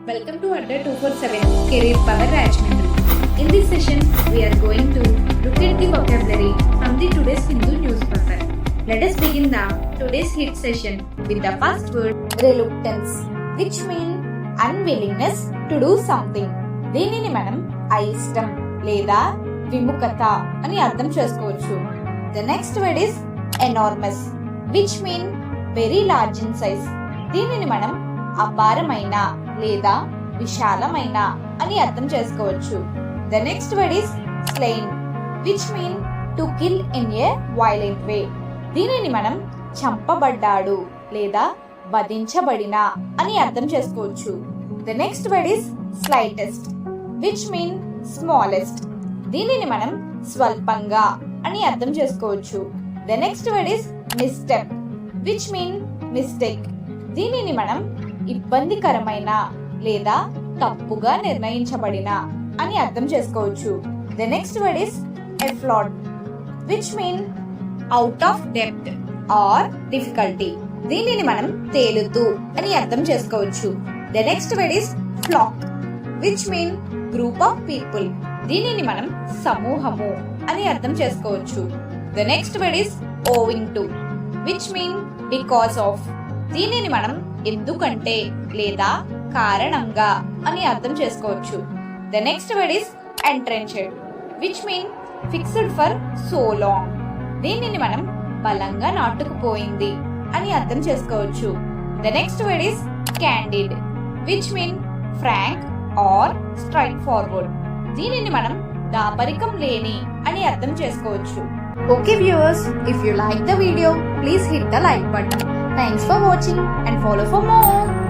Welcome to Adda 247 Career Power Rajmundry. In this session, we are going to look at the vocabulary from the today's Hindu newspaper. Let us begin the today's hit session with the first word reluctance, which means unwillingness to do something. దీనిని మనం అయిష్టం లేదా విముఖత అని అర్థం చేసుకోవచ్చు. The next word is enormous, which means very large in size. దీనిని మనం అపారమైన లేదా విశాలమైన అని అర్థం చేసుకోవచ్చు. The next word is slain, which means to kill in a violent way. దీనిని మనం చంపబడ్డాడు లేదా వధించబడిన అని అర్థం చేసుకోవచ్చు. The next word is slightest, which means smallest. దీనిని మనం స్వల్పంగా అని అర్థం చేసుకోవచ్చు. The next word is misstep, which means mistake. దీనిని మనం ఇబ్బందికరమైన లేదా తప్పుగా నిర్ణయించబడిన అని అర్థం చేసుకోవచ్చు. The next word is afloat, which means out of depth or difficulty. దీనిని మనం తేలుతూ అని అర్థం చేసుకోవచ్చు. The next word is flock, which means group of people. దీనిని మనం సమూహము అని అర్థం చేసుకోవచ్చు. The next word is owing to, which means because of. దీనిని మనం ఎందుకంటే లేదా కారణంగా అని అర్థం చేసుకోవచ్చు. The next word is entrenched, which means fixed for so long. దీనిని మనం బలంగా నాటుకుపోయింది అని అర్థం చేసుకోవచ్చు. The next word is candid, which means frank or straightforward. దీనిని మనం దాపరికం లేని అని అర్థం చేసుకోవచ్చు. Okay viewers, if you like the video, please hit the like button. Thanks for watching and follow for more.